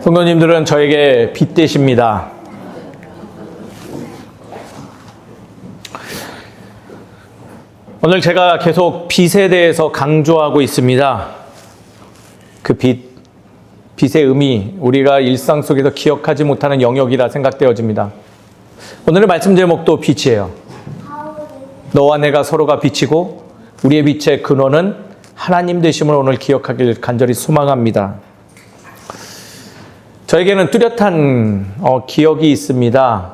성도님들은 저에게 빛 되십니다. 오늘 제가 계속 빛에 대해서 강조하고 있습니다. 그 빛의 의미, 우리가 일상 속에서 기억하지 못하는 영역이라 생각되어집니다. 오늘의 말씀 제목도 빛이에요. 너와 내가 서로가 빛이고 우리의 빛의 근원은 하나님 되심을 오늘 기억하길 간절히 소망합니다. 저에게는 뚜렷한 기억이 있습니다.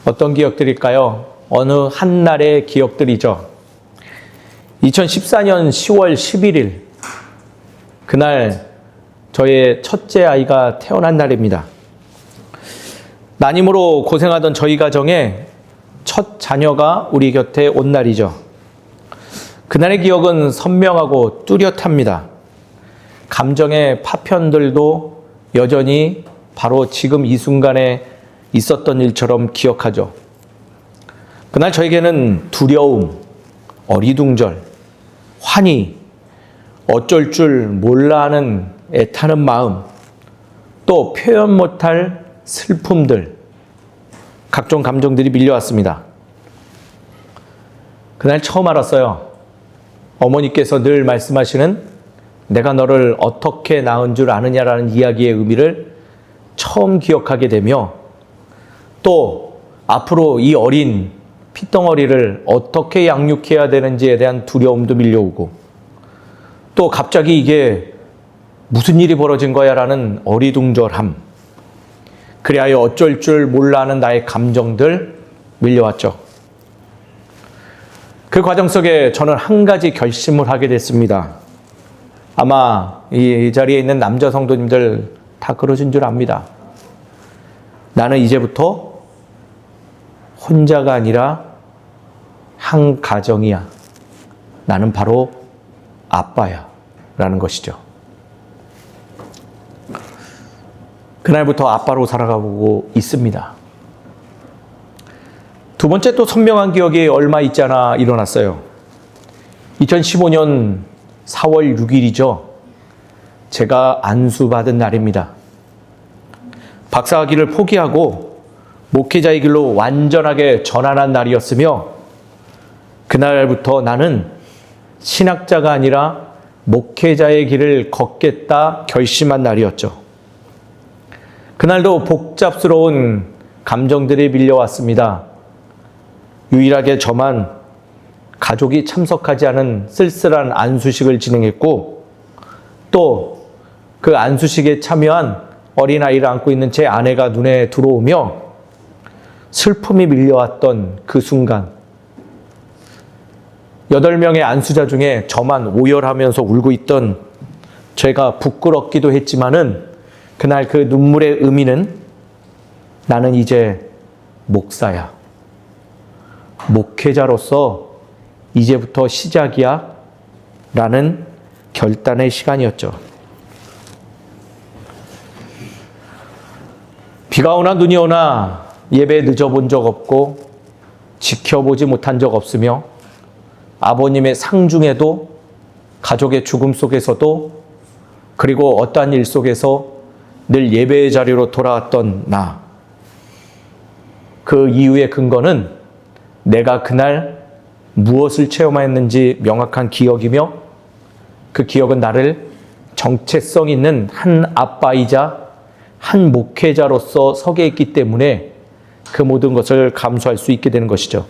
어떤 기억들일까요? 어느 한 날의 기억들이죠. 2014년 10월 11일 그날 저의 첫째 아이가 태어난 날입니다. 난임으로 고생하던 저희 가정에 첫 자녀가 우리 곁에 온 날이죠. 그날의 기억은 선명하고 뚜렷합니다. 감정의 파편들도 여전히 바로 지금 이 순간에 있었던 일처럼 기억하죠. 그날 저에게는 두려움, 어리둥절, 환희, 어쩔 줄 몰라 하는 애타는 마음, 또 표현 못할 슬픔들, 각종 감정들이 밀려왔습니다. 그날 처음 알았어요. 어머니께서 늘 말씀하시는 내가 너를 어떻게 낳은 줄 아느냐라는 이야기의 의미를 처음 기억하게 되며 또 앞으로 이 어린 핏덩어리를 어떻게 양육해야 되는지에 대한 두려움도 밀려오고 또 갑자기 이게 무슨 일이 벌어진 거야 라는 어리둥절함, 그리하여 어쩔 줄 몰라 하는 나의 감정들 밀려왔죠. 그 과정 속에 저는 한 가지 결심을 하게 됐습니다. 아마 이 자리에 있는 남자 성도님들 다 그러신 줄 압니다. 나는 이제부터 혼자가 아니라 한 가정이야. 나는 바로 아빠야. 라는 것이죠. 그날부터 아빠로 살아가고 있습니다. 두 번째 또 선명한 기억이 얼마 있지 않아 일어났어요. 2015년 4월 6일이죠. 제가 안수받은 날입니다. 박사학위를 포기하고 목회자의 길로 완전하게 전환한 날이었으며 그날부터 나는 신학자가 아니라 목회자의 길을 걷겠다 결심한 날이었죠. 그날도 복잡스러운 감정들이 밀려왔습니다. 유일하게 저만 가족이 참석하지 않은 쓸쓸한 안수식을 진행했고 또 그 안수식에 참여한 어린아이를 안고 있는 제 아내가 눈에 들어오며 슬픔이 밀려왔던 그 순간 8명의 안수자 중에 저만 오열하면서 울고 있던 제가 부끄럽기도 했지만은 그날 그 눈물의 의미는 나는 이제 목사야. 목회자로서 이제부터 시작이야. 라는 결단의 시간이었죠. 비가 오나 눈이 오나 예배 늦어본 적 없고 지켜보지 못한 적 없으며 아버님의 상중에도 가족의 죽음 속에서도 그리고 어떠한 일 속에서 늘 예배의 자리로 돌아왔던 나. 그 이유의 근거는 내가 그날 무엇을 체험했는지 명확한 기억이며 그 기억은 나를 정체성 있는 한 아빠이자 한 목회자로서 서게 있기 때문에 그 모든 것을 감수할 수 있게 되는 것이죠.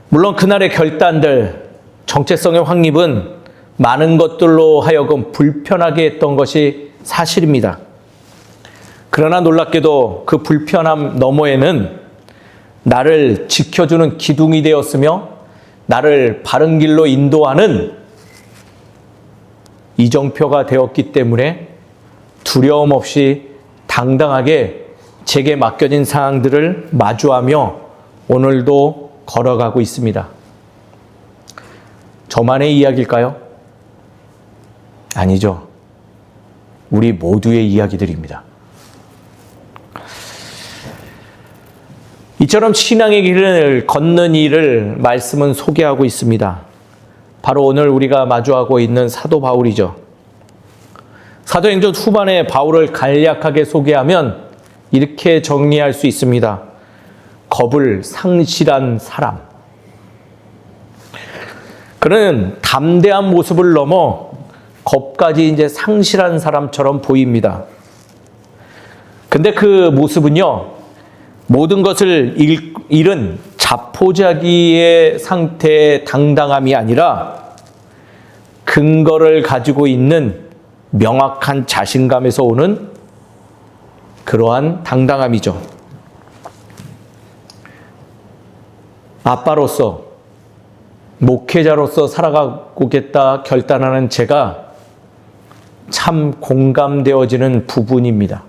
물론 그날의 결단들, 정체성의 확립은 많은 것들로 하여금 불편하게 했던 것이 사실입니다. 그러나 놀랍게도 그 불편함 너머에는 나를 지켜주는 기둥이 되었으며 나를 바른 길로 인도하는 이정표가 되었기 때문에 두려움 없이 당당하게 제게 맡겨진 상황들을 마주하며 오늘도 걸어가고 있습니다. 저만의 이야기일까요? 아니죠. 우리 모두의 이야기들입니다. 이처럼 신앙의 길을 걷는 일을 말씀은 소개하고 있습니다. 바로 오늘 우리가 마주하고 있는 사도 바울이죠. 사도행전 후반에 바울을 간략하게 소개하면 이렇게 정리할 수 있습니다. 겁을 상실한 사람. 그는 담대한 모습을 넘어 겁까지 이제 상실한 사람처럼 보입니다. 근데 그 모습은요, 모든 것을 잃은 자포자기의 상태의 당당함이 아니라 근거를 가지고 있는 명확한 자신감에서 오는 그러한 당당함이죠. 아빠로서, 목회자로서 살아가고겠다 결단하는 제가 참 공감되어지는 부분입니다.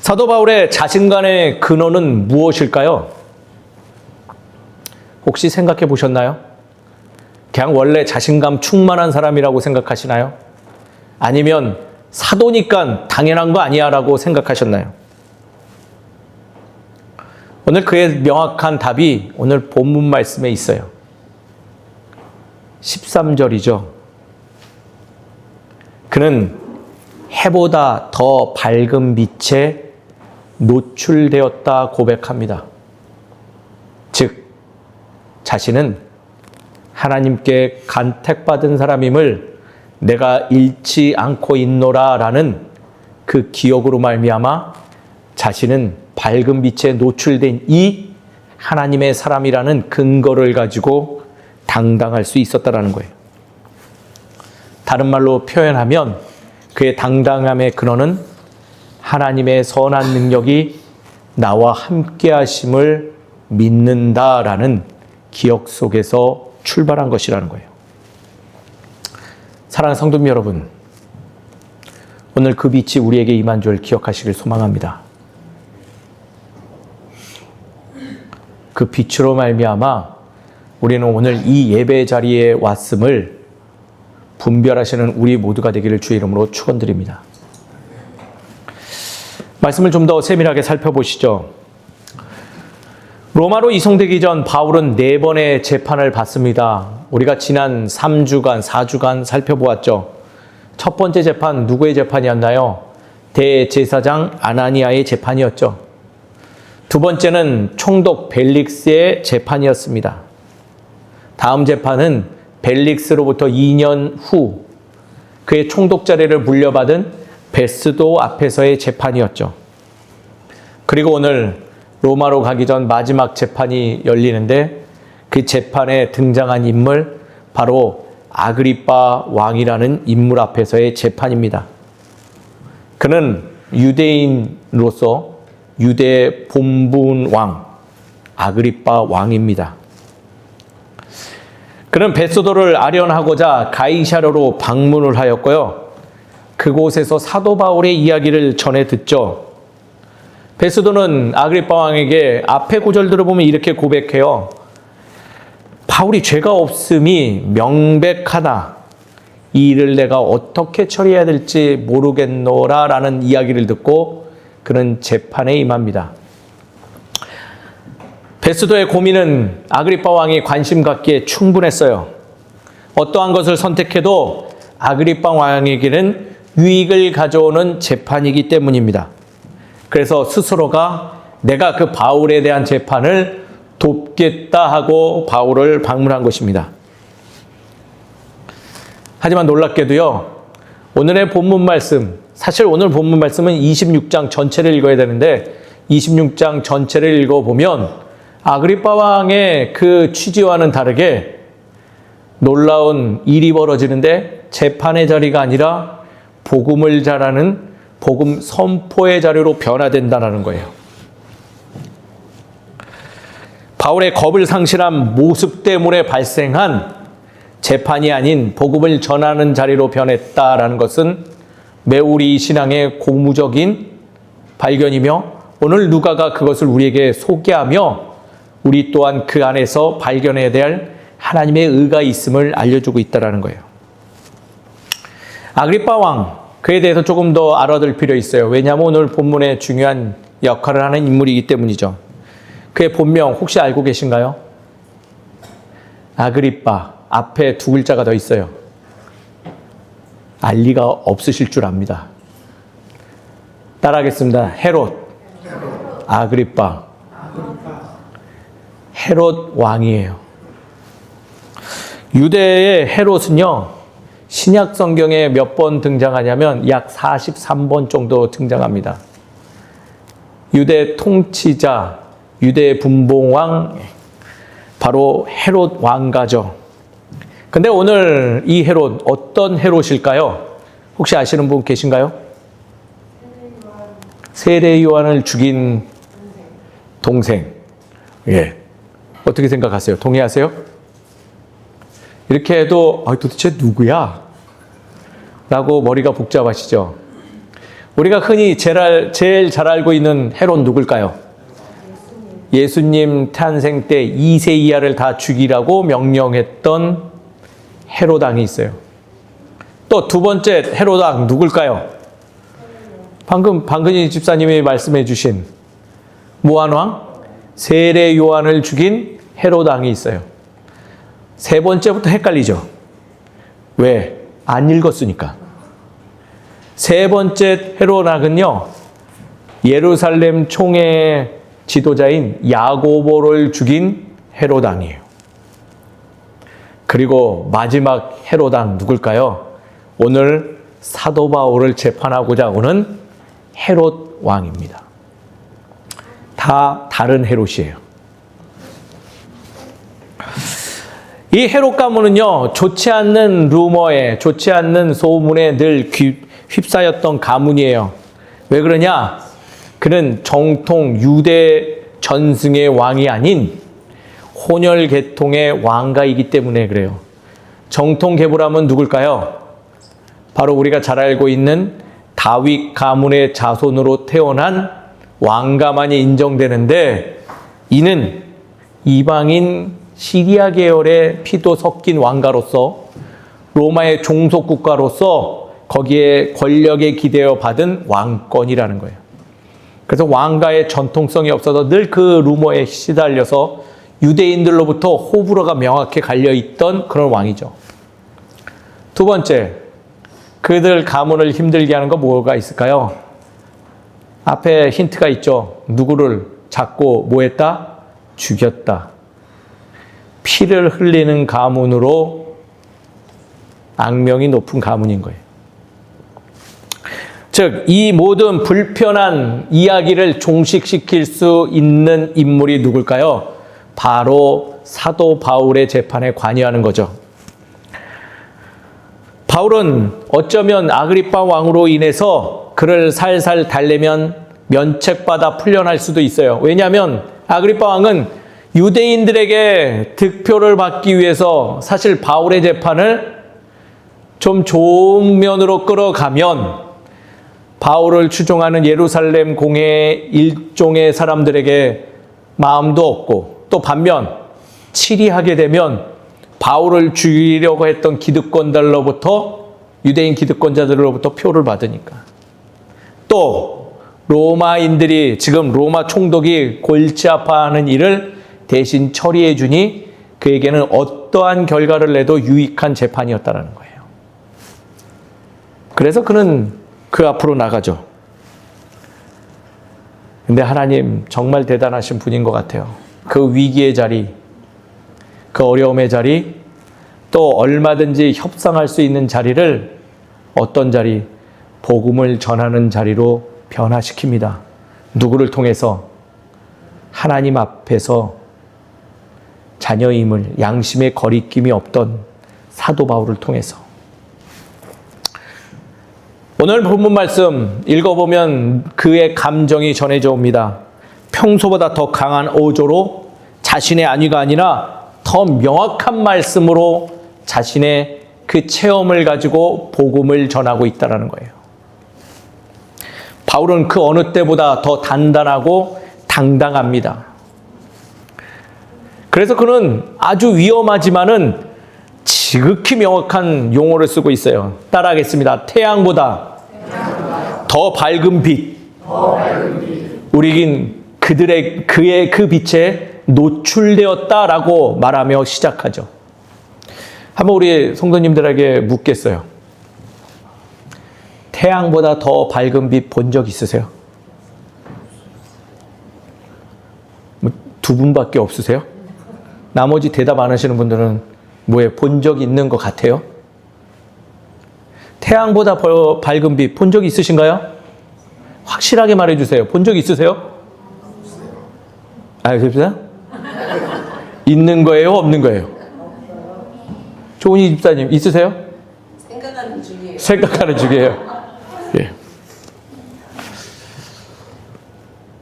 사도 바울의 자신감의 근원은 무엇일까요? 혹시 생각해 보셨나요? 그냥 원래 자신감 충만한 사람이라고 생각하시나요? 아니면 사도니까 당연한 거 아니야 라고 생각하셨나요? 오늘 그의 명확한 답이 오늘 본문 말씀에 있어요. 13절이죠. 그는 해보다 더 밝은 빛에 노출되었다 고백합니다. 즉, 자신은 하나님께 간택받은 사람임을 내가 잃지 않고 있노라 라는 그 기억으로 말미암아 자신은 밝은 빛에 노출된 이 하나님의 사람이라는 근거를 가지고 당당할 수 있었다라는 거예요. 다른 말로 표현하면 그의 당당함의 근원은 하나님의 선한 능력이 나와 함께 하심을 믿는다라는 기억 속에서 출발한 것이라는 거예요. 사랑하는 성도님 여러분, 오늘 그 빛이 우리에게 임한 줄 기억하시길 소망합니다. 그 빛으로 말미암아 우리는 오늘 이 예배 자리에 왔음을 분별하시는 우리 모두가 되기를 주의 이름으로 축원드립니다. 말씀을 좀 더 세밀하게 살펴보시죠. 로마로 이송되기 전 바울은 4번의 재판을 받습니다. 우리가 지난 3주간, 4주간 살펴보았죠. 첫 번째 재판, 누구의 재판이었나요? 대제사장 아나니아의 재판이었죠. 두 번째는 총독 벨릭스의 재판이었습니다. 다음 재판은 벨릭스로부터 2년 후 그의 총독 자리를 물려받은 베스도 앞에서의 재판이었죠. 그리고 오늘 로마로 가기 전 마지막 재판이 열리는데 그 재판에 등장한 인물 바로 아그리빠 왕이라는 인물 앞에서의 재판입니다. 그는 유대인으로서 유대 본분 왕 아그리빠 왕입니다. 그는 베스도를 아련하고자 가이사랴로 방문을 하였고요. 그곳에서 사도 바울의 이야기를 전해 듣죠. 베스도는 아그리빠 왕에게 앞의 구절들을 보면 이렇게 고백해요. 바울이 죄가 없음이 명백하다. 이 일을 내가 어떻게 처리해야 될지 모르겠노라 라는 이야기를 듣고 그는 재판에 임합니다. 베스도의 고민은 아그리빠 왕이 관심 갖기에 충분했어요. 어떠한 것을 선택해도 아그리빠 왕에게는 유익을 가져오는 재판이기 때문입니다. 그래서 스스로가 내가 그 바울에 대한 재판을 돕겠다 하고 바울을 방문한 것입니다. 하지만 놀랍게도요, 오늘의 본문 말씀, 사실 오늘 본문 말씀은 26장 전체를 읽어야 되는데 26장 전체를 읽어보면 아그리빠 왕의 그 취지와는 다르게 놀라운 일이 벌어지는데 재판의 자리가 아니라 복음을 잘하는 복음 선포의 자리로 변화된다는 거예요. 바울의 겁을 상실한 모습 때문에 발생한 재판이 아닌 복음을 전하는 자리로 변했다라는 것은 매우 우리 신앙의 고무적인 발견이며 오늘 누가가 그것을 우리에게 소개하며 우리 또한 그 안에서 발견해야 될 하나님의 의가 있음을 알려주고 있다는 거예요. 아그리빠 왕, 그에 대해서 조금 더 알아둘 필요 있어요. 왜냐하면 오늘 본문에 중요한 역할을 하는 인물이기 때문이죠. 그의 본명 혹시 알고 계신가요? 아그리빠. 앞에 두 글자가 더 있어요. 알 리가 없으실 줄 압니다. 따라하겠습니다. 헤롯, 아그리빠. 헤롯 왕이에요. 유대의 헤롯은요, 신약 성경에 몇 번 등장하냐면 약 43번 정도 등장합니다. 유대 통치자, 유대 분봉왕, 바로 헤롯 왕가죠. 근데 오늘 이 헤롯, 어떤 헤롯일까요? 혹시 아시는 분 계신가요? 세례 요한을 죽인 동생. 예. 어떻게 생각하세요? 동의하세요? 이렇게 해도 도대체 누구야? 라고 머리가 복잡하시죠? 우리가 흔히 제일 잘 알고 있는 헤롯 누굴까요? 예수님 탄생 때 이세이야를 다 죽이라고 명령했던 헤롯 왕이 있어요. 또 두 번째 헤롯 왕 누굴까요? 방금 방근희 집사님이 말씀해 주신 무한 왕? 세례 요한을 죽인 헤롯 왕이 있어요. 세 번째부터 헷갈리죠? 왜? 안 읽었으니까. 세 번째 헤롯 왕은요, 예루살렘 총회 지도자인 야고보를 죽인 헤롯 왕이에요. 그리고 마지막 헤롯 왕 누굴까요? 오늘 사도 바울을 재판하고자 오는 헤롯 왕입니다. 다 다른 헤롯이에요. 이 헤롯 가문은요, 좋지 않는 루머에, 좋지 않는 소문에 늘 휩싸였던 가문이에요. 왜 그러냐? 그는 정통 유대 전승의 왕이 아닌 혼혈 계통의 왕가이기 때문에 그래요. 정통 계보라면 누굴까요? 바로 우리가 잘 알고 있는 다윗 가문의 자손으로 태어난 왕가만이 인정되는데, 이는 이방인 시리아 계열의 피도 섞인 왕가로서 로마의 종속 국가로서 거기에 권력에 기대어 받은 왕권이라는 거예요. 그래서 왕가의 전통성이 없어서 늘 그 루머에 시달려서 유대인들로부터 호불호가 명확히 갈려있던 그런 왕이죠. 두 번째, 그들 가문을 힘들게 하는 거 뭐가 있을까요? 앞에 힌트가 있죠. 누구를 잡고 뭐 했다? 죽였다. 피를 흘리는 가문으로 악명이 높은 가문인 거예요. 즉, 이 모든 불편한 이야기를 종식시킬 수 있는 인물이 누굴까요? 바로 사도 바울의 재판에 관여하는 거죠. 바울은 어쩌면 아그리빠 왕으로 인해서 그를 살살 달래면 면책받아 풀려날 수도 있어요. 왜냐하면 아그리빠 왕은 유대인들에게 득표를 받기 위해서 사실 바울의 재판을 좀 좋은 면으로 끌어가면 바울을 추종하는 예루살렘 공회의 일종의 사람들에게 마음도 없고, 또 반면 치리하게 되면 바울을 죽이려고 했던 기득권들로부터, 유대인 기득권자들로부터 표를 받으니까. 또 로마인들이 지금 로마 총독이 골치 아파하는 일을 대신 처리해 주니 그에게는 어떠한 결과를 내도 유익한 재판이었다는 거예요. 그래서 그는 그 앞으로 나가죠. 근데 하나님 정말 대단하신 분인 것 같아요. 그 위기의 자리, 그 어려움의 자리, 또 얼마든지 협상할 수 있는 자리를 어떤 자리? 복음을 전하는 자리로 변화시킵니다. 누구를 통해서? 하나님 앞에서 자녀임을, 양심의 거리낌이 없던 사도 바울을 통해서. 오늘 본문 말씀 읽어보면 그의 감정이 전해져 옵니다. 평소보다 더 강한 어조로 자신의 안위가 아니라 더 명확한 말씀으로 자신의 그 체험을 가지고 복음을 전하고 있다는 거예요. 바울은 그 어느 때보다 더 단단하고 당당합니다. 그래서 그는 아주 위험하지만은 지극히 명확한 용어를 쓰고 있어요. 따라하겠습니다. 태양보다 더 밝은 빛. 우리는 그의 그 빛에 노출되었다라고 말하며 시작하죠. 한번 우리 성도님들에게 묻겠어요. 태양보다 더 밝은 빛 본 적 있으세요? 두 분밖에 없으세요? 나머지 대답 안 하시는 분들은 뭐에 본 적 있는 것 같아요? 태양보다 더 밝은 빛 본 적 있으신가요? 확실하게 말해주세요. 본 적 있으세요? 그렇습니다? 있는 거예요? 없는 거예요? 조은희 집사님 있으세요? 생각하는 중이에요. 생각하는 중이에요. 예.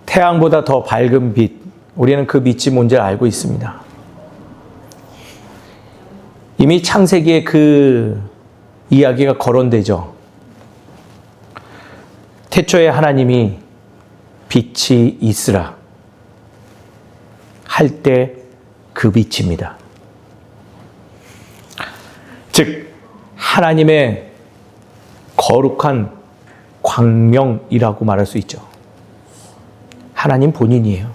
태양보다 더 밝은 빛, 우리는 그 빛이 뭔지 알고 있습니다. 이미 창세기에 그 이야기가 거론되죠. 태초에 하나님이 빛이 있으라 할 때 그 빛입니다. 즉 하나님의 거룩한 광명이라고 말할 수 있죠. 하나님 본인이에요.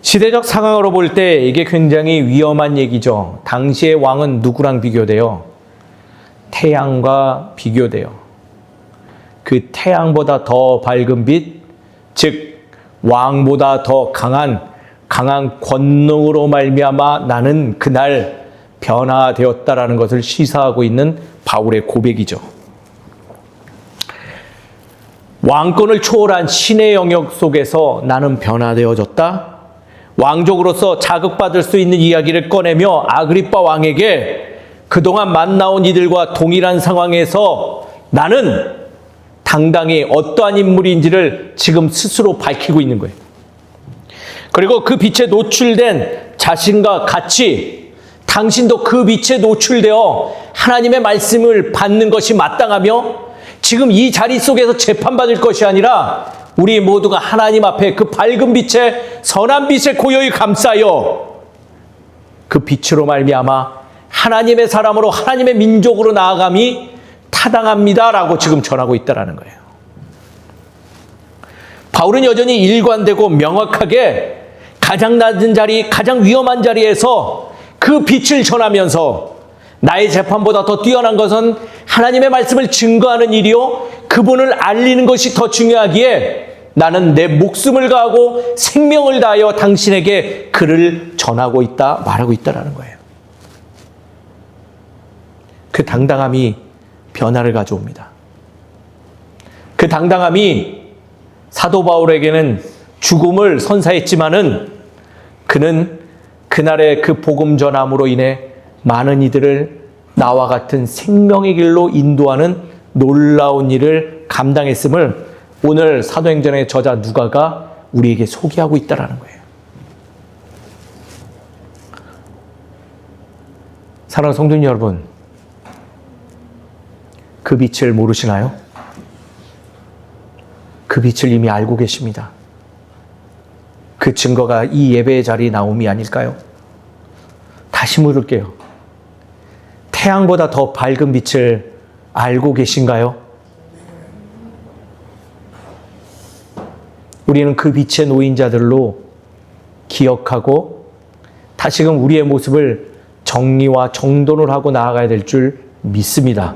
시대적 상황으로 볼 때 이게 굉장히 위험한 얘기죠. 당시의 왕은 누구랑 비교돼요? 태양과 비교돼요. 그 태양보다 더 밝은 빛, 즉 왕보다 더 강한 권능으로 말미암아 나는 그날 변화되었다라는 것을 시사하고 있는 바울의 고백이죠. 왕권을 초월한 신의 영역 속에서 나는 변화되어졌다. 왕족으로서 자극받을 수 있는 이야기를 꺼내며 아그리빠 왕에게 그동안 만나온 이들과 동일한 상황에서 나는 당당히 어떠한 인물인지를 지금 스스로 밝히고 있는 거예요. 그리고 그 빛에 노출된 자신과 같이 당신도 그 빛에 노출되어 하나님의 말씀을 받는 것이 마땅하며 지금 이 자리 속에서 재판받을 것이 아니라 우리 모두가 하나님 앞에 그 밝은 빛에 선한 빛에 고요히 감싸여 그 빛으로 말미암아 하나님의 사람으로 하나님의 민족으로 나아감이 타당합니다라고 지금 전하고 있다라는 거예요. 바울은 여전히 일관되고 명확하게 가장 낮은 자리, 가장 위험한 자리에서 그 빛을 전하면서 나의 재판보다 더 뛰어난 것은 하나님의 말씀을 증거하는 일이요 그분을 알리는 것이 더 중요하기에 나는 내 목숨을 다하고 생명을 다하여 당신에게 그를 전하고 있다, 말하고 있다라는 거예요. 그 당당함이 변화를 가져옵니다. 그 당당함이 사도 바울에게는 죽음을 선사했지만은 그는 그날의 그 복음 전함으로 인해 많은 이들을 나와 같은 생명의 길로 인도하는 놀라운 일을 감당했음을 오늘 사도행전의 저자 누가가 우리에게 소개하고 있다는 거예요. 사랑하는 성도님 여러분, 그 빛을 모르시나요? 그 빛을 이미 알고 계십니다. 그 증거가 이 예배의 자리에 나옴이 아닐까요? 다시 물을게요. 태양보다 더 밝은 빛을 알고 계신가요? 우리는 그 빛의 노인자들로 기억하고 다시금 우리의 모습을 정리와 정돈을 하고 나아가야 될 줄 믿습니다.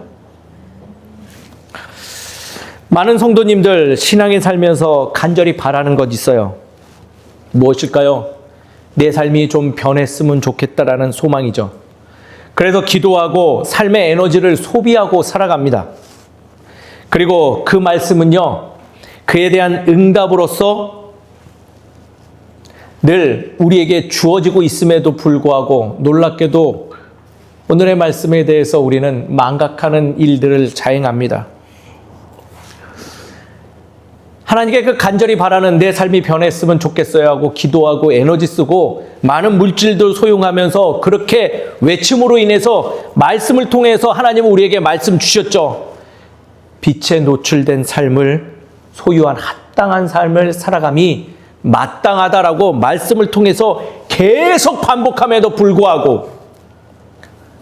많은 성도님들 신앙에 살면서 간절히 바라는 것 있어요. 무엇일까요? 내 삶이 좀 변했으면 좋겠다라는 소망이죠. 그래서 기도하고 삶의 에너지를 소비하고 살아갑니다. 그리고 그 말씀은요, 그에 대한 응답으로서 늘 우리에게 주어지고 있음에도 불구하고 놀랍게도 오늘의 말씀에 대해서 우리는 망각하는 일들을 자행합니다. 하나님께 그 간절히 바라는 내 삶이 변했으면 좋겠어요 하고 기도하고 에너지 쓰고 많은 물질들 소용하면서 그렇게 외침으로 인해서 말씀을 통해서 하나님은 우리에게 말씀 주셨죠. 빛에 노출된 삶을 소유한 합당한 삶을 살아감이 마땅하다라고 말씀을 통해서 계속 반복함에도 불구하고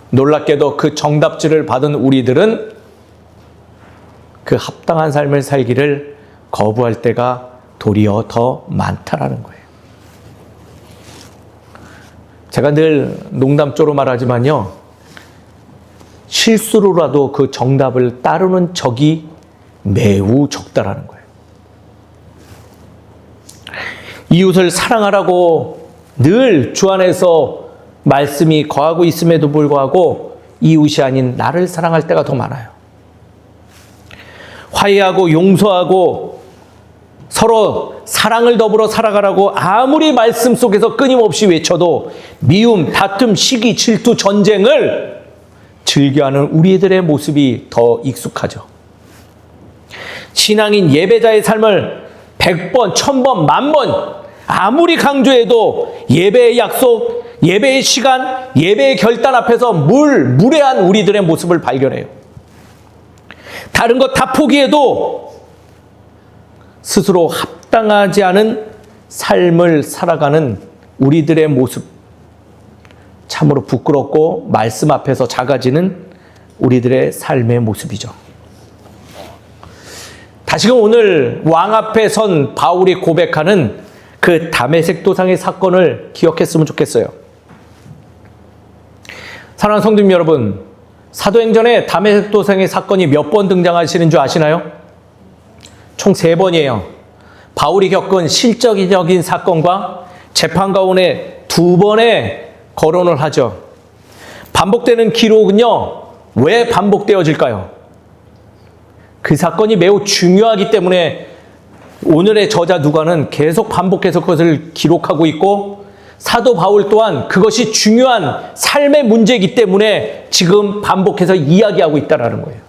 놀랍게도 그 정답지를 받은 우리들은 그 합당한 삶을 살기를 거부할 때가 도리어 더 많다라는 거예요. 제가 늘 농담조로 말하지만요, 실수로라도 그 정답을 따르는 적이 매우 적다라는 거예요. 이웃을 사랑하라고 늘 주 안에서 말씀이 거하고 있음에도 불구하고 이웃이 아닌 나를 사랑할 때가 더 많아요. 화해하고 용서하고 서로 사랑을 더불어 살아가라고 아무리 말씀 속에서 끊임없이 외쳐도 미움, 다툼, 시기, 질투, 전쟁을 즐겨하는 우리들의 모습이 더 익숙하죠. 신앙인 예배자의 삶을 100번, 1000번, 10,000번 아무리 강조해도 예배의 약속, 예배의 시간, 예배의 결단 앞에서 무례한 우리들의 모습을 발견해요. 다른 것 다 포기해도 스스로 합당하지 않은 삶을 살아가는 우리들의 모습, 참으로 부끄럽고 말씀 앞에서 작아지는 우리들의 삶의 모습이죠. 다시금 오늘 왕 앞에 선 바울이 고백하는 그 다메섹 도상의 사건을 기억했으면 좋겠어요. 사랑하는 성도님 여러분, 사도행전에 다메섹 도상의 사건이 몇 번 등장하시는 줄 아시나요? 총 3번이에요. 바울이 겪은 실적인 사건과 재판 가운데 2번의 거론을 하죠. 반복되는 기록은요, 왜 반복되어질까요? 그 사건이 매우 중요하기 때문에 오늘의 저자 누가는 계속 반복해서 그것을 기록하고 있고, 사도 바울 또한 그것이 중요한 삶의 문제이기 때문에 지금 반복해서 이야기하고 있다는 거예요.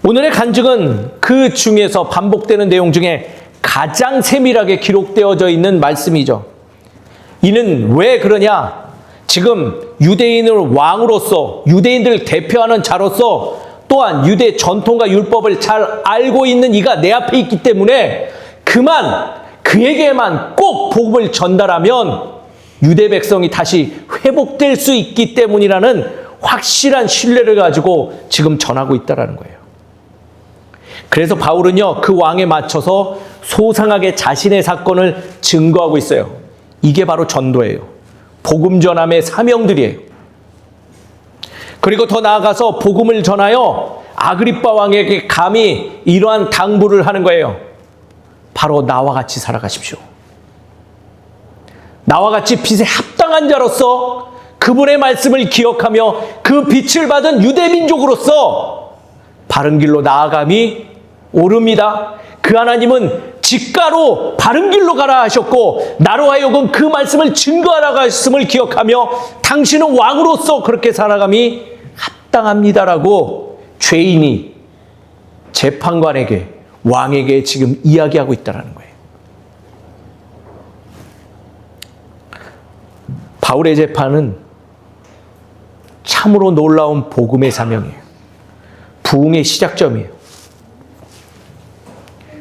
오늘의 간증은 그 중에서 반복되는 내용 중에 가장 세밀하게 기록되어져 있는 말씀이죠. 이는 왜 그러냐? 지금 유대인을 왕으로서, 유대인들을 대표하는 자로서, 또한 유대 전통과 율법을 잘 알고 있는 이가 내 앞에 있기 때문에 그에게만 꼭 복음을 전달하면 유대 백성이 다시 회복될 수 있기 때문이라는 확실한 신뢰를 가지고 지금 전하고 있다는 거예요. 그래서 바울은요, 그 왕에 맞춰서 소상하게 자신의 사건을 증거하고 있어요. 이게 바로 전도예요. 복음 전함의 사명들이에요. 그리고 더 나아가서 복음을 전하여 아그리빠 왕에게 감히 이러한 당부를 하는 거예요. 바로 나와 같이 살아가십시오. 나와 같이 빛에 합당한 자로서 그분의 말씀을 기억하며 그 빛을 받은 유대민족으로서 바른 길로 나아감이 옳습니다. 그 하나님은 직가로 바른 길로 가라 하셨고, 나로 하여금 그 말씀을 증거하라고 하셨음을 기억하며 당신은 왕으로서 그렇게 살아감이 합당합니다라고 죄인이 재판관에게, 왕에게 지금 이야기하고 있다는 거예요. 바울의 재판은 참으로 놀라운 복음의 사명이에요. 부흥의 시작점이에요.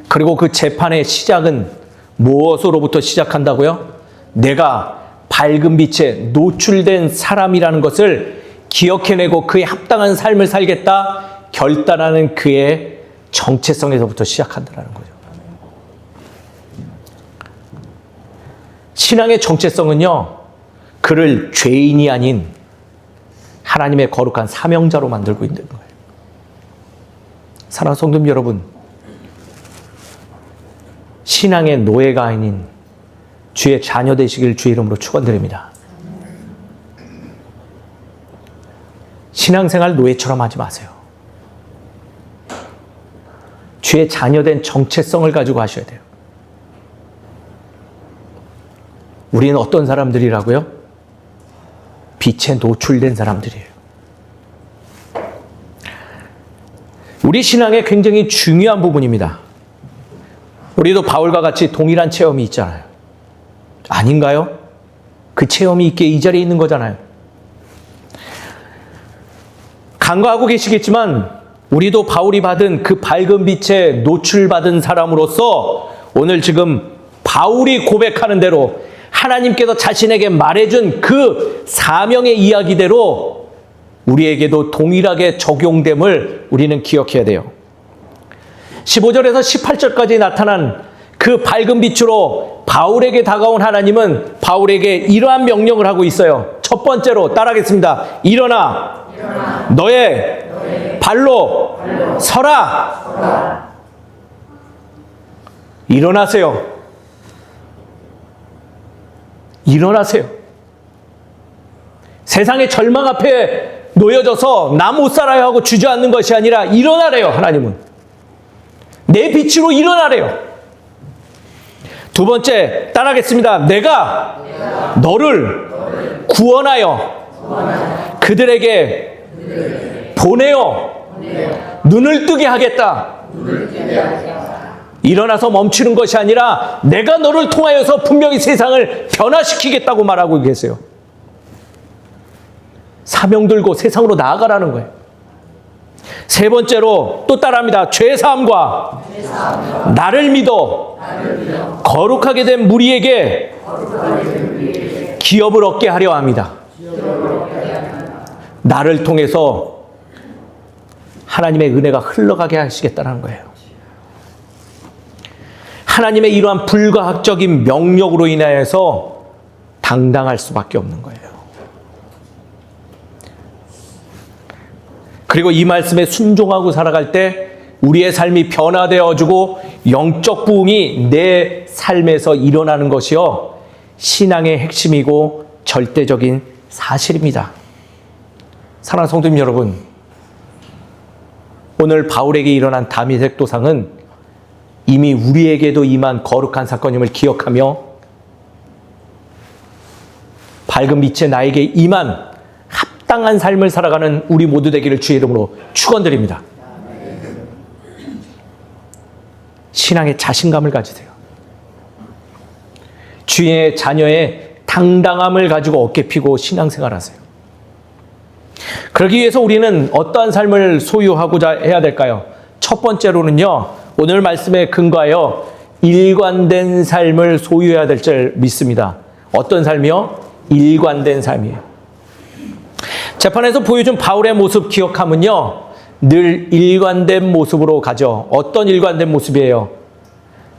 그리고 그 재판의 시작은 무엇으로부터 시작한다고요? 내가 밝은 빛에 노출된 사람이라는 것을 기억해내고 그에 합당한 삶을 살겠다 결단하는 그의 정체성에서부터 시작한다는 거죠. 신앙의 정체성은요, 그를 죄인이 아닌 하나님의 거룩한 사명자로 만들고 있는 거예요. 사랑하는 성도님 여러분, 신앙의 노예가 아닌 주의 자녀 되시길 주의 이름으로 축원드립니다. 신앙생활 노예처럼 하지 마세요. 주의 자녀된 정체성을 가지고 하셔야 돼요. 우리는 어떤 사람들이라고요? 빛에 노출된 사람들이에요. 우리 신앙의 굉장히 중요한 부분입니다. 우리도 바울과 같이 동일한 체험이 있잖아요. 아닌가요? 그 체험이 있기에 이 자리에 있는 거잖아요. 간과하고 계시겠지만 우리도 바울이 받은 그 밝은 빛에 노출받은 사람으로서 오늘 지금 바울이 고백하는 대로 하나님께서 자신에게 말해준 그 사명의 이야기대로 우리에게도 동일하게 적용됨을 우리는 기억해야 돼요. 15절에서 18절까지 나타난 그 밝은 빛으로 바울에게 다가온 하나님은 바울에게 이러한 명령을 하고 있어요. 첫 번째로 따라하겠습니다. 일어나 너의 발로 서라. 일어나세요. 일어나세요. 세상의 절망 앞에 놓여져서 나 못 살아요 하고 주저앉는 것이 아니라 일어나래요. 하나님은 내 빛으로 일어나래요. 두 번째 따라하겠습니다. 내가 너를 구원하여 그들에게 보내어 눈을 뜨게 하겠다. 일어나서 멈추는 것이 아니라 내가 너를 통하여서 분명히 세상을 변화시키겠다고 말하고 계세요. 사명 들고 세상으로 나아가라는 거예요. 세 번째로 또 따라합니다. 죄사함과 나를 믿어 거룩하게 된 무리에게 기업을 얻게 하려 합니다. 나를 통해서 하나님의 은혜가 흘러가게 하시겠다는 거예요. 하나님의 이러한 불가학적인 명령으로 인하여서 당당할 수밖에 없는 거예요. 그리고 이 말씀에 순종하고 살아갈 때 우리의 삶이 변화되어지고 영적 부흥이 내 삶에서 일어나는 것이요, 신앙의 핵심이고 절대적인 사실입니다. 사랑하는 성도님 여러분, 오늘 바울에게 일어난 다메섹 도상은 이미 우리에게도 임한 거룩한 사건임을 기억하며 밝은 빛에 나에게 임한 합당한 삶을 살아가는 우리 모두 되기를 주의 이름으로 축원드립니다. 신앙의 자신감을 가지세요. 주의 자녀의 당당함을 가지고 어깨 피고 신앙생활하세요. 그러기 위해서 우리는 어떠한 삶을 소유하고자 해야 될까요? 첫 번째로는요, 오늘 말씀에 근거하여 일관된 삶을 소유해야 될 줄 믿습니다. 어떤 삶이요? 일관된 삶이에요. 재판에서 보여준 바울의 모습 기억하면요, 늘 일관된 모습으로 가죠. 어떤 일관된 모습이에요?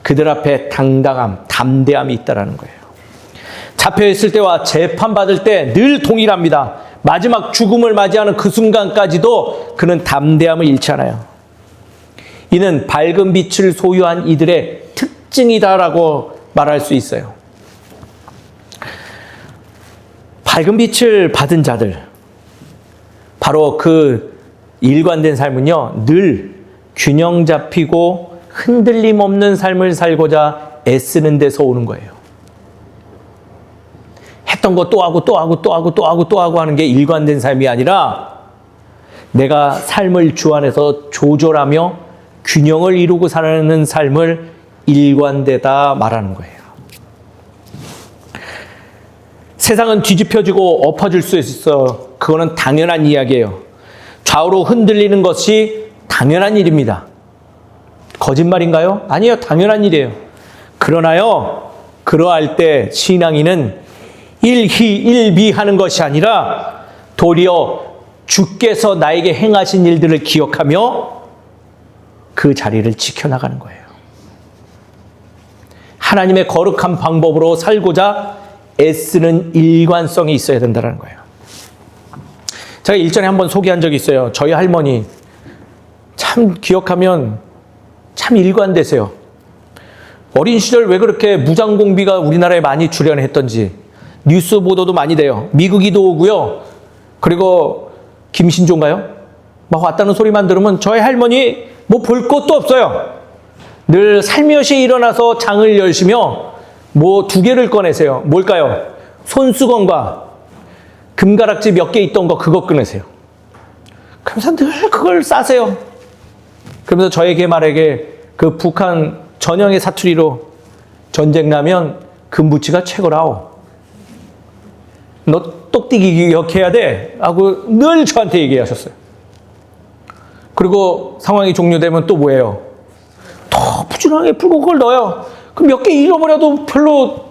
그들 앞에 당당함, 담대함이 있다는 거예요. 잡혀있을 때와 재판받을 때 늘 동일합니다. 마지막 죽음을 맞이하는 그 순간까지도 그는 담대함을 잃지 않아요. 이는 밝은 빛을 소유한 이들의 특징이다라고 말할 수 있어요. 밝은 빛을 받은 자들, 바로 그 일관된 삶은요, 늘 균형 잡히고 흔들림 없는 삶을 살고자 애쓰는 데서 오는 거예요. 했던 거 또 하고 또 하고 또 하고 또 하고 또 하고 하는 게 일관된 삶이 아니라 내가 삶을 주 안에서 조절하며 균형을 이루고 살아가는 삶을 일관되다 말하는 거예요. 세상은 뒤집혀지고 엎어질 수 있어. 그거는 당연한 이야기예요. 좌우로 흔들리는 것이 당연한 일입니다. 거짓말인가요? 아니요, 당연한 일이에요. 그러나요, 그러할 때 신앙인은 일희일비하는 것이 아니라 도리어 주께서 나에게 행하신 일들을 기억하며 그 자리를 지켜나가는 거예요. 하나님의 거룩한 방법으로 살고자 애쓰는 일관성이 있어야 된다는 거예요. 제가 일전에 한번 소개한 적이 있어요. 저희 할머니 참 기억하면 참 일관되세요. 어린 시절 왜 그렇게 무장공비가 우리나라에 많이 출연했던지 뉴스 보도도 많이 돼요. 미국이도 오고요. 그리고 김신조인가요? 막 왔다는 소리만 들으면 저희 할머니 뭐 볼 것도 없어요. 늘 살며시 일어나서 장을 열시며 뭐 두 개를 꺼내세요. 뭘까요? 손수건과 금가락지 몇 개 있던 거 그거 꺼내세요. 그러면서 늘 그걸 싸세요. 그러면서 저에게 말에게 그 북한 전형의 사투리로 전쟁 나면 금부치가 최고라오. 너 똑띠기 기억해야 돼 하고 늘 저한테 얘기하셨어요. 그리고 상황이 종료되면 또 뭐예요? 더 부지런하게 풀고 그걸 넣어요. 그럼 몇 개 잃어버려도 별로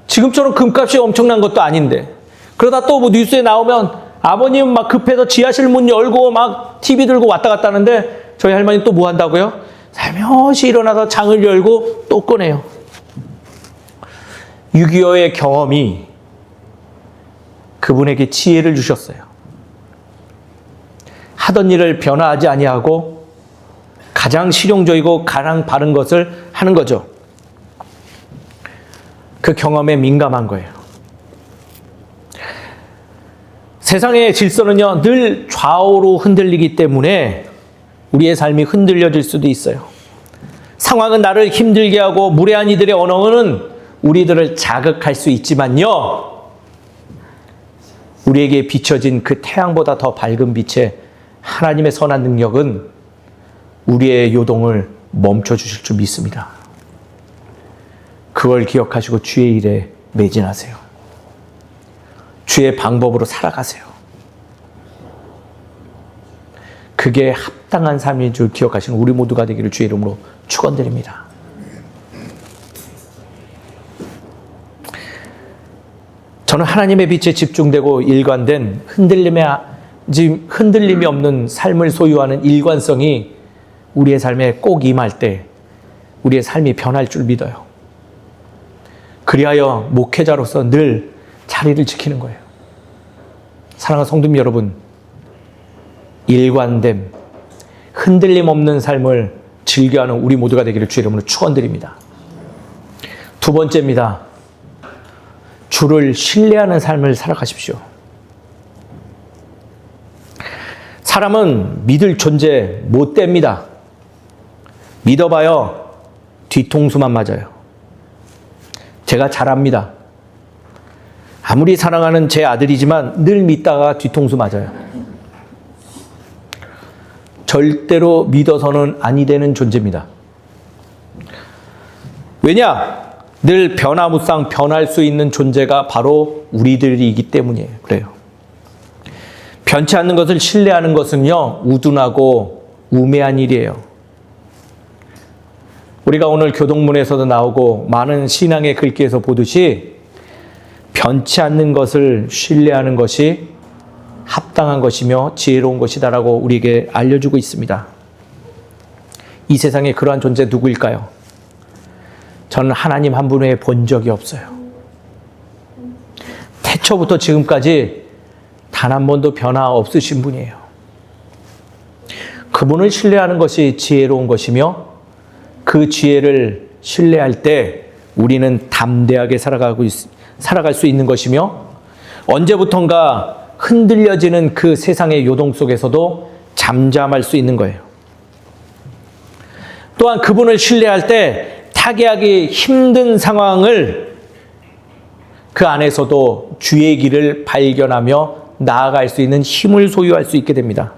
지금처럼 금값이 엄청난 것도 아닌데. 그러다 또 뭐 뉴스에 나오면 아버님 막 급해서 지하실 문 열고 막 TV 들고 왔다 갔다 하는데 저희 할머니 또 뭐 한다고요? 살며시 일어나서 장을 열고 또 꺼내요. 6.25의 경험이 그분에게 지혜를 주셨어요. 하던 일을 변화하지 아니하고 가장 실용적이고 가장 바른 것을 하는 거죠. 그 경험에 민감한 거예요. 세상의 질서는요, 늘 좌우로 흔들리기 때문에 우리의 삶이 흔들려질 수도 있어요. 상황은 나를 힘들게 하고 무례한 이들의 언어는 우리들을 자극할 수 있지만요, 우리에게 비춰진 그 태양보다 더 밝은 빛의 하나님의 선한 능력은 우리의 요동을 멈춰주실 줄 믿습니다. 그걸 기억하시고 주의 일에 매진하세요. 주의 방법으로 살아가세요. 그게 합당한 삶인 줄 기억하시는 우리 모두가 되기를 주의 이름으로 축원드립니다. 저는 하나님의 빛에 집중되고 일관된 흔들림이 없는 삶을 소유하는 일관성이 우리의 삶에 꼭 임할 때 우리의 삶이 변할 줄 믿어요. 그리하여 목회자로서 늘 자리를 지키는 거예요. 사랑하는 성도님 여러분, 일관됨, 흔들림 없는 삶을 즐겨하는 우리 모두가 되기를 주의 이름으로 축원드립니다. 두 번째입니다. 주를 신뢰하는 삶을 살아가십시오. 사람은 믿을 존재 못 됩니다. 믿어봐요. 뒤통수만 맞아요. 제가 잘 압니다. 아무리 사랑하는 제 아들이지만 늘 믿다가 뒤통수 맞아요. 절대로 믿어서는 아니 되는 존재입니다. 왜냐? 늘 변화무쌍 변할 수 있는 존재가 바로 우리들이기 때문이에요. 그래요. 변치 않는 것을 신뢰하는 것은요, 우둔하고 우매한 일이에요. 우리가 오늘 교동문에서도 나오고 많은 신앙의 글귀에서 보듯이 변치 않는 것을 신뢰하는 것이 합당한 것이며 지혜로운 것이다라고 우리에게 알려주고 있습니다. 이 세상에 그러한 존재 누구일까요? 저는 하나님 한 분 외에 본 적이 없어요. 태초부터 지금까지 단 한 번도 변화 없으신 분이에요. 그분을 신뢰하는 것이 지혜로운 것이며 그 지혜를 신뢰할 때 우리는 담대하게 살아갈 수 있는 것이며 언제부턴가 흔들려지는 그 세상의 요동 속에서도 잠잠할 수 있는 거예요. 또한 그분을 신뢰할 때 타개하기 힘든 상황을 그 안에서도 주의 길을 발견하며 나아갈 수 있는 힘을 소유할 수 있게 됩니다.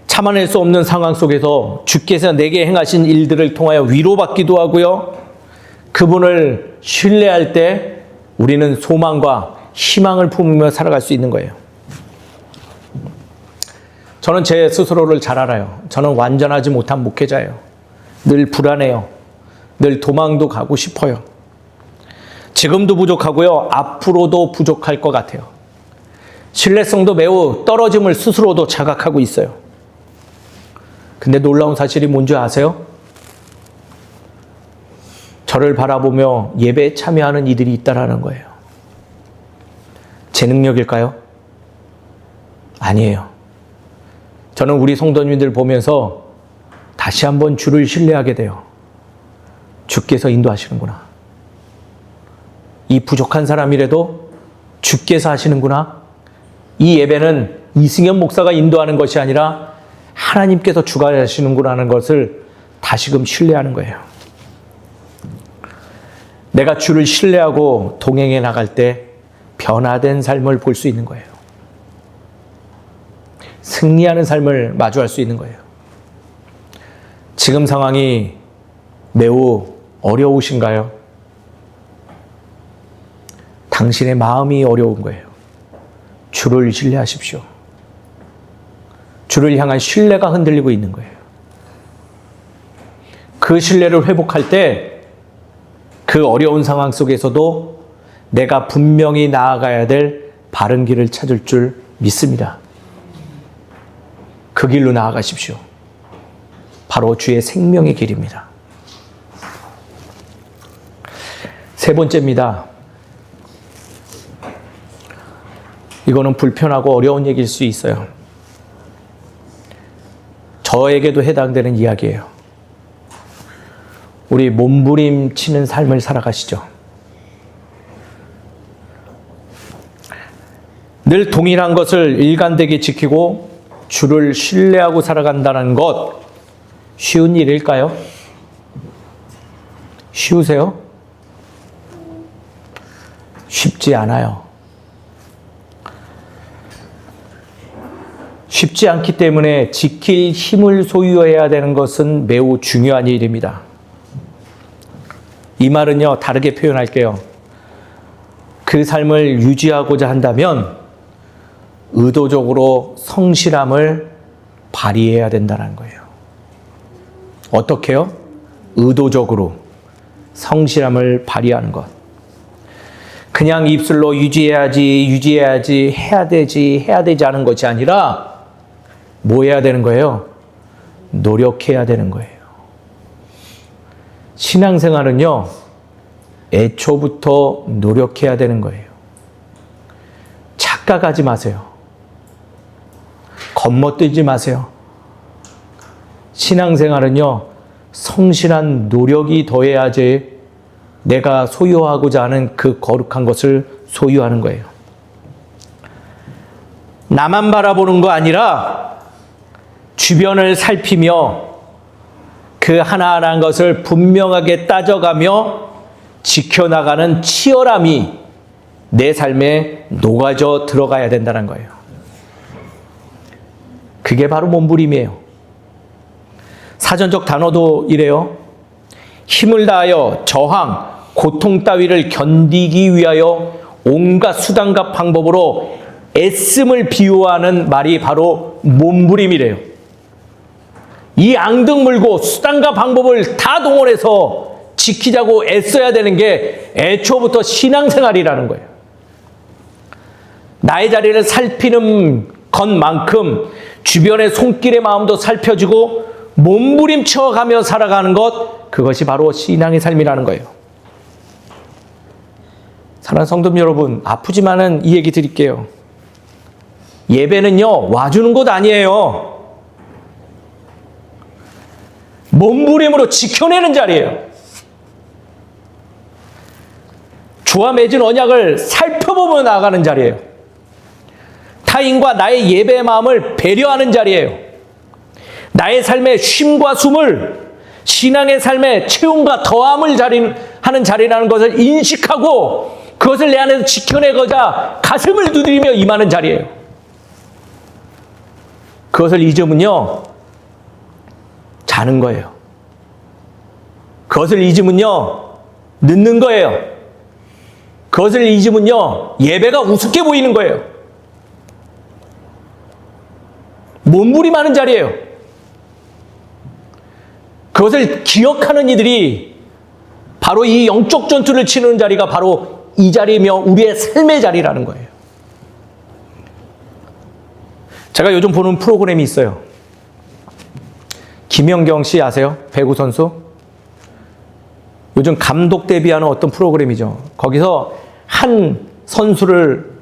참아낼 수 없는 상황 속에서 주께서 내게 행하신 일들을 통하여 위로받기도 하고요. 그분을 신뢰할 때 우리는 소망과 희망을 품으며 살아갈 수 있는 거예요. 저는 제 스스로를 잘 알아요. 저는 완전하지 못한 목회자예요. 늘 불안해요. 늘 도망도 가고 싶어요. 지금도 부족하고요. 앞으로도 부족할 것 같아요. 신뢰성도 매우 떨어짐을 스스로도 자각하고 있어요. 근데 놀라운 사실이 뭔지 아세요? 저를 바라보며 예배에 참여하는 이들이 있다라는 거예요. 제 능력일까요? 아니에요. 저는 우리 성도님들 보면서 다시 한번 주를 신뢰하게 돼요. 주께서 인도하시는구나. 이 부족한 사람이라도 주께서 하시는구나. 이 예배는 이승현 목사가 인도하는 것이 아니라 하나님께서 주관하시는구나 하는 것을 다시금 신뢰하는 거예요. 내가 주를 신뢰하고 동행해 나갈 때 변화된 삶을 볼 수 있는 거예요. 승리하는 삶을 마주할 수 있는 거예요. 지금 상황이 매우 어려우신가요? 당신의 마음이 어려운 거예요. 주를 신뢰하십시오. 주를 향한 신뢰가 흔들리고 있는 거예요. 그 신뢰를 회복할 때 그 어려운 상황 속에서도 내가 분명히 나아가야 될 바른 길을 찾을 줄 믿습니다. 그 길로 나아가십시오. 바로 주의 생명의 길입니다. 세 번째입니다. 이거는 불편하고 어려운 얘기일 수 있어요. 저에게도 해당되는 이야기예요. 우리 몸부림치는 삶을 살아가시죠. 늘 동일한 것을 일관되게 지키고 주를 신뢰하고 살아간다는 것, 쉬운 일일까요? 쉬우세요? 쉽지 않아요. 쉽지 않기 때문에 지킬 힘을 소유해야 되는 것은 매우 중요한 일입니다. 이 말은요, 다르게 표현할게요. 그 삶을 유지하고자 한다면 의도적으로 성실함을 발휘해야 된다는 거예요. 어떻게요? 의도적으로 성실함을 발휘하는 것. 그냥 입술로 유지해야지, 해야 되지 하는 것이 아니라 뭐 해야 되는 거예요? 노력해야 되는 거예요. 신앙생활은요, 애초부터 노력해야 되는 거예요. 착각하지 마세요. 겉멋들지 마세요. 신앙생활은요, 성실한 노력이 더해야지 내가 소유하고자 하는 그 거룩한 것을 소유하는 거예요. 나만 바라보는 거 아니라 주변을 살피며 그 하나하나한 것을 분명하게 따져가며 지켜나가는 치열함이 내 삶에 녹아져 들어가야 된다는 거예요. 그게 바로 몸부림이에요. 사전적 단어도 이래요. 힘을 다하여 저항, 고통 따위를 견디기 위하여 온갖 수단과 방법으로 애씀을 비유하는 말이 바로 몸부림이래요. 이 앙등 물고 수단과 방법을 다 동원해서 지키자고 애써야 되는 게 애초부터 신앙생활이라는 거예요. 나의 자리를 살피는 것만큼 주변의 손길의 마음도 살펴주고 몸부림쳐가며 살아가는 것, 그것이 바로 신앙의 삶이라는 거예요. 사랑하는 성도 여러분, 아프지만은 이 얘기 드릴게요. 예배는요, 와주는 곳 아니에요. 몸부림으로 지켜내는 자리예요. 주와 맺은 언약을 살펴보며 나아가는 자리예요. 타인과 나의 예배의 마음을 배려하는 자리예요. 나의 삶의 쉼과 숨을 신앙의 삶의 채움과 더함을 하는 자리라는 것을 인식하고 그것을 내 안에서 지켜내고자 가슴을 두드리며 임하는 자리예요. 그것을 잊으면요, 자는 거예요. 그것을 잊으면요, 늦는 거예요. 그것을 잊으면요, 예배가 우습게 보이는 거예요. 몸부림하는 자리예요. 그것을 기억하는 이들이 바로 이 영적 전투를 치르는 자리가 바로 이 자리이며 우리의 삶의 자리라는 거예요. 제가 요즘 보는 프로그램이 있어요. 김연경 씨 아세요? 배구 선수? 요즘 감독 데뷔하는 어떤 프로그램이죠. 거기서 한 선수를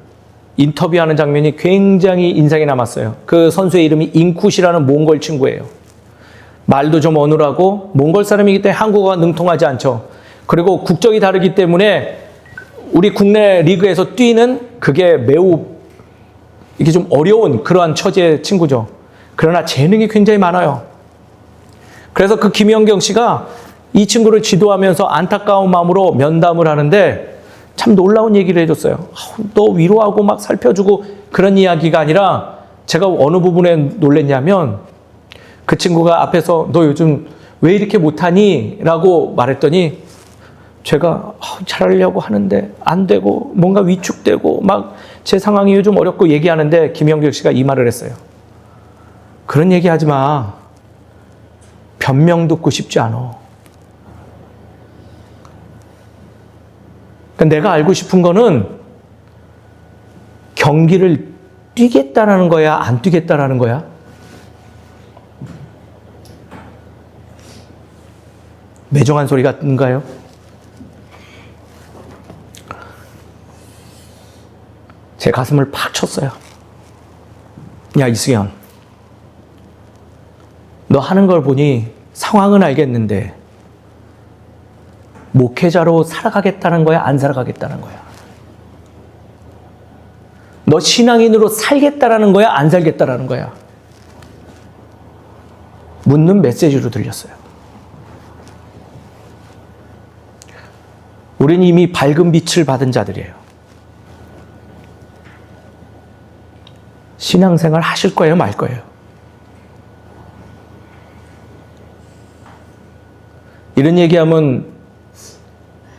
인터뷰하는 장면이 굉장히 인상에 남았어요. 그 선수의 이름이 인쿠시라는 몽골 친구예요. 말도 좀 어눌하고 몽골 사람이기 때문에 한국어가 능통하지 않죠. 그리고 국적이 다르기 때문에 우리 국내 리그에서 뛰는 그게 매우 이게 좀 어려운 그러한 처지의 친구죠. 그러나 재능이 굉장히 많아요. 그래서 그 김연경 씨가 이 친구를 지도하면서 안타까운 마음으로 면담을 하는데 참 놀라운 얘기를 해줬어요. 너 위로하고 막 살펴주고 그런 이야기가 아니라 제가 어느 부분에 놀랬냐면 그 친구가 앞에서 너 요즘 왜 이렇게 못하니? 라고 말했더니 제가 잘하려고 하는데 안 되고 뭔가 위축되고 막 제 상황이 요즘 어렵고 얘기하는데 김영길 씨가 이 말을 했어요. 그런 얘기 하지 마. 변명 듣고 싶지 않아. 그러니까 내가 알고 싶은 거는 경기를 뛰겠다라는 거야, 안 뛰겠다라는 거야? 매정한 소리 같은가요? 제 가슴을 팍 쳤어요. 야, 이승현. 너 하는 걸 보니 상황은 알겠는데 목회자로 살아가겠다는 거야? 안 살아가겠다는 거야? 너 신앙인으로 살겠다라는 거야? 안 살겠다라는 거야? 묻는 메시지로 들렸어요. 우린 이미 밝은 빛을 받은 자들이에요. 신앙생활 하실 거예요? 말 거예요? 이런 얘기하면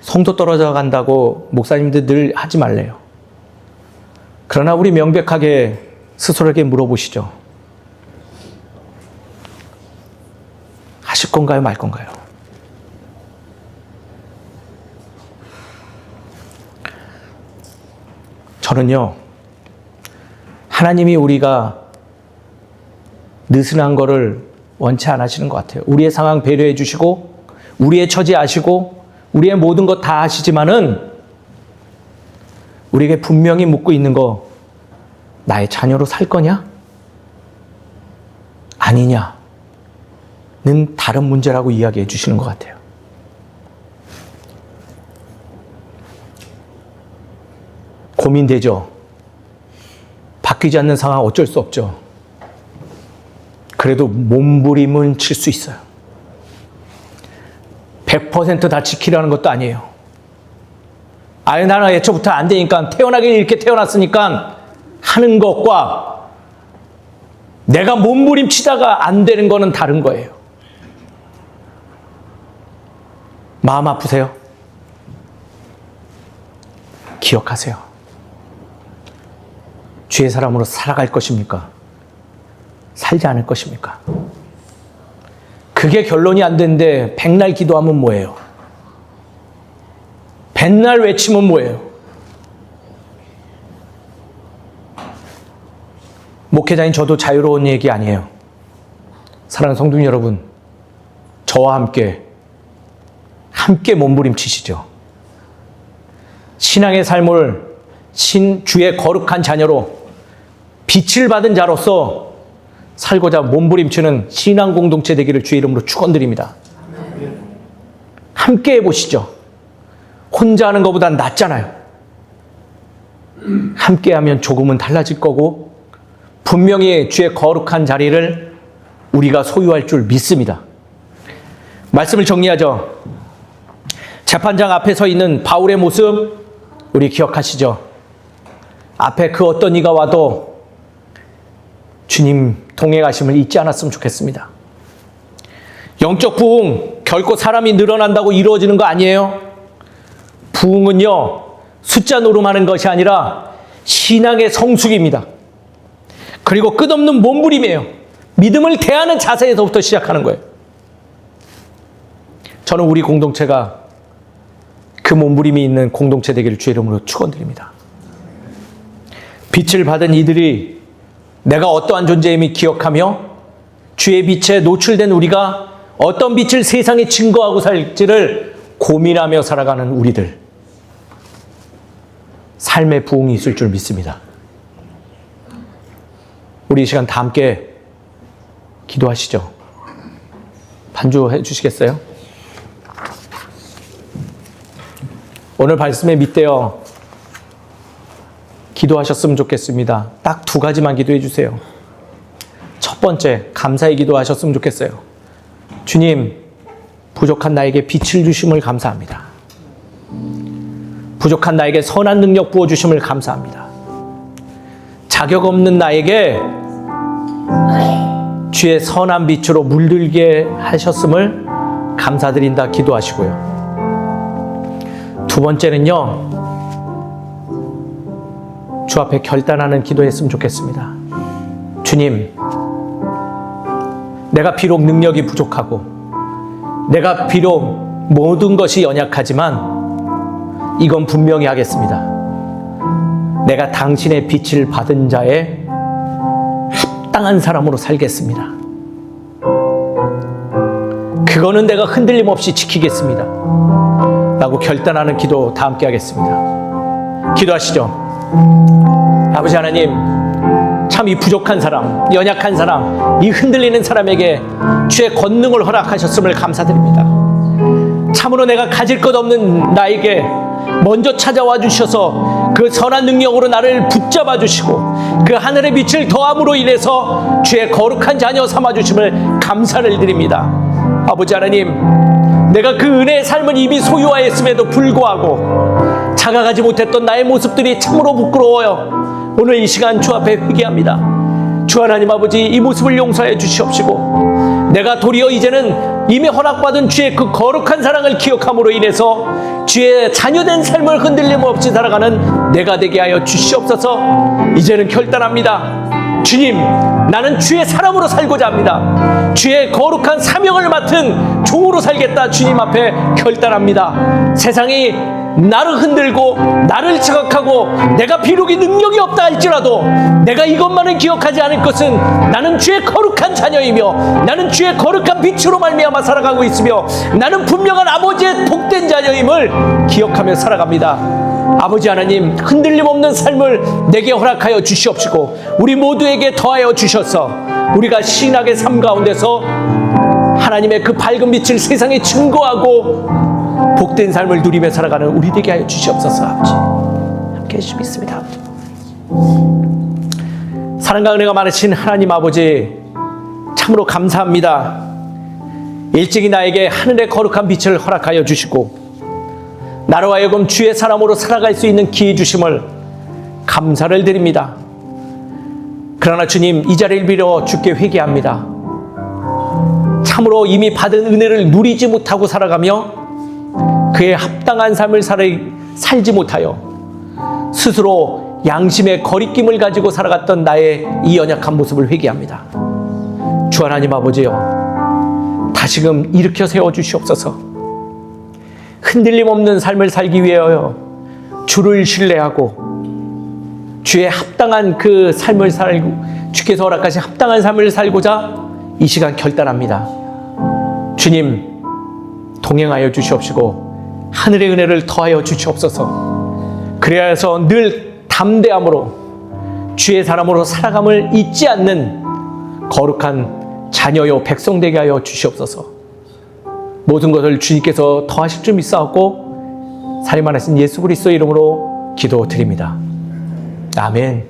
성도 떨어져 간다고 목사님들 늘 하지 말래요. 그러나 우리 명백하게 스스로에게 물어보시죠. 하실 건가요? 말 건가요? 저는요, 하나님이 우리가 느슨한 거를 원치 않으시는 것 같아요. 우리의 상황 배려해 주시고, 우리의 처지 아시고, 우리의 모든 것 다 아시지만은, 우리에게 분명히 묻고 있는 거, 나의 자녀로 살 거냐? 아니냐는 다른 문제라고 이야기해 주시는 것 같아요. 고민되죠? 바뀌지 않는 상황 어쩔 수 없죠. 그래도 몸부림은 칠 수 있어요. 100% 다 지키라는 것도 아니에요. 아예 나는 애초부터 안 되니까 태어나긴 이렇게 태어났으니까 하는 것과 내가 몸부림치다가 안 되는 거는 다른 거예요. 마음 아프세요? 기억하세요. 주의 사람으로 살아갈 것입니까? 살지 않을 것입니까? 그게 결론이 안 되는데 백날 기도하면 뭐예요? 백날 외치면 뭐예요? 목회자인 저도 자유로운 얘기 아니에요. 사랑하는 성도 여러분, 저와 함께 몸부림치시죠. 신앙의 삶을 주의 거룩한 자녀로 빛을 받은 자로서 살고자 몸부림치는 신앙 공동체 되기를 주의 이름으로 축원드립니다. 함께 해보시죠. 혼자 하는 것보단 낫잖아요. 함께 하면 조금은 달라질 거고 분명히 주의 거룩한 자리를 우리가 소유할 줄 믿습니다. 말씀을 정리하죠. 재판장 앞에 서 있는 바울의 모습 우리 기억하시죠? 앞에 그 어떤 이가 와도 주님 동행하심을 잊지 않았으면 좋겠습니다. 영적 부흥 결코 사람이 늘어난다고 이루어지는 거 아니에요. 부흥은요 숫자 노름하는 것이 아니라 신앙의 성숙입니다. 그리고 끝없는 몸부림이에요. 믿음을 대하는 자세에서부터 시작하는 거예요. 저는 우리 공동체가 그 몸부림이 있는 공동체 되기를 주의 이름으로 축원드립니다. 빛을 받은 이들이 내가 어떠한 존재임을 기억하며 주의 빛에 노출된 우리가 어떤 빛을 세상에 증거하고 살지를 고민하며 살아가는 우리들, 삶의 부흥이 있을 줄 믿습니다. 우리 이 시간 다 함께 기도하시죠. 반주해 주시겠어요? 오늘 말씀에 밑대어 기도하셨으면 좋겠습니다. 딱 두 가지만 기도해 주세요. 첫 번째, 감사의 기도하셨으면 좋겠어요. 주님, 부족한 나에게 빛을 주심을 감사합니다. 부족한 나에게 선한 능력 부어주심을 감사합니다. 자격 없는 나에게 주의 선한 빛으로 물들게 하셨음을 감사드린다 기도하시고요. 두 번째는요, 주 앞에 결단하는 기도했으면 좋겠습니다. 주님, 내가 비록 능력이 부족하고 내가 비록 모든 것이 연약하지만 이건 분명히 하겠습니다. 내가 당신의 빛을 받은 자의 합당한 사람으로 살겠습니다. 그거는 내가 흔들림 없이 지키겠습니다. 라고 결단하는 기도 다 함께 하겠습니다. 기도하시죠. 아버지 하나님, 참 참 이 부족한 사람, 연약한 사람, 이 흔들리는 사람에게 주의 권능을 허락하셨음을 감사드립니다. 참으로 내가 가질 것 없는 나에게 먼저 찾아와 주셔서 그 선한 능력으로 나를 붙잡아 주시고 그 하늘의 빛을 더함으로 인해서 주의 거룩한 자녀 삼아 주심을 감사를 드립니다. 아버지 하나님, 내가 그 은혜의 삶을 이미 소유하였음에도 불구하고 자각하지 못했던 나의 모습들이 참으로 부끄러워요. 오늘 이 시간 주 앞에 회개합니다. 주 하나님 아버지, 이 모습을 용서해 주시옵시고 내가 도리어 이제는 이미 허락받은 주의 그 거룩한 사랑을 기억함으로 인해서 주의 자녀된 삶을 흔들림 없이 살아가는 내가 되게 하여 주시옵소서. 이제는 결단합니다. 주님, 나는 주의 사람으로 살고자 합니다. 주의 거룩한 사명을 맡은 종으로 살겠다. 주님 앞에 결단합니다. 세상이 나를 흔들고 나를 자각하고 내가 비록 이 능력이 없다 할지라도 내가 이것만을 기억하지 않을 것은 나는 주의 거룩한 자녀이며 나는 주의 거룩한 빛으로 말미암아 살아가고 있으며 나는 분명한 아버지의 복된 자녀임을 기억하며 살아갑니다. 아버지 하나님, 흔들림 없는 삶을 내게 허락하여 주시옵시고 우리 모두에게 더하여 주셔서 우리가 신학의 삶 가운데서 하나님의 그 밝은 빛을 세상에 증거하고 복된 삶을 누리며 살아가는 우리 되게 하여 주시옵소서. 아버지 함께 해주시기 믿습니다. 사랑과 은혜가 많으신 하나님 아버지, 참으로 감사합니다. 일찍이 나에게 하늘의 거룩한 빛을 허락하여 주시고 나로 하여금 주의 사람으로 살아갈 수 있는 기회 주심을 감사를 드립니다. 그러나 주님, 이 자리를 빌어 주께 회개합니다. 참으로 이미 받은 은혜를 누리지 못하고 살아가며 그에 합당한 삶을 살지 못하여 스스로 양심의 거리낌을 가지고 살아갔던 나의 이 연약한 모습을 회개합니다. 주 하나님 아버지여, 다시금 일으켜 세워주시옵소서. 흔들림 없는 삶을 살기 위하여 주를 신뢰하고 주의 합당한 그 삶을 살고 주께서 허락하신 합당한 삶을 살고자 이 시간 결단합니다. 주님, 동행하여 주시옵시고 하늘의 은혜를 더하여 주시옵소서. 그래야 해서 늘 담대함으로 주의 사람으로 살아감을 잊지 않는 거룩한 자녀요 백성 되게 하여 주시옵소서. 모든 것을 주님께서 더하실 줄 믿사옵고 살인만하신 예수 그리스도 이름으로 기도드립니다. 아멘.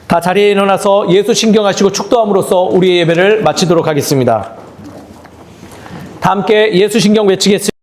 다 자리에 일어나서 예수 신경하시고 축도함으로써 우리의 예배를 마치도록 하겠습니다. 다 함께 예수 신경 외치겠습니다.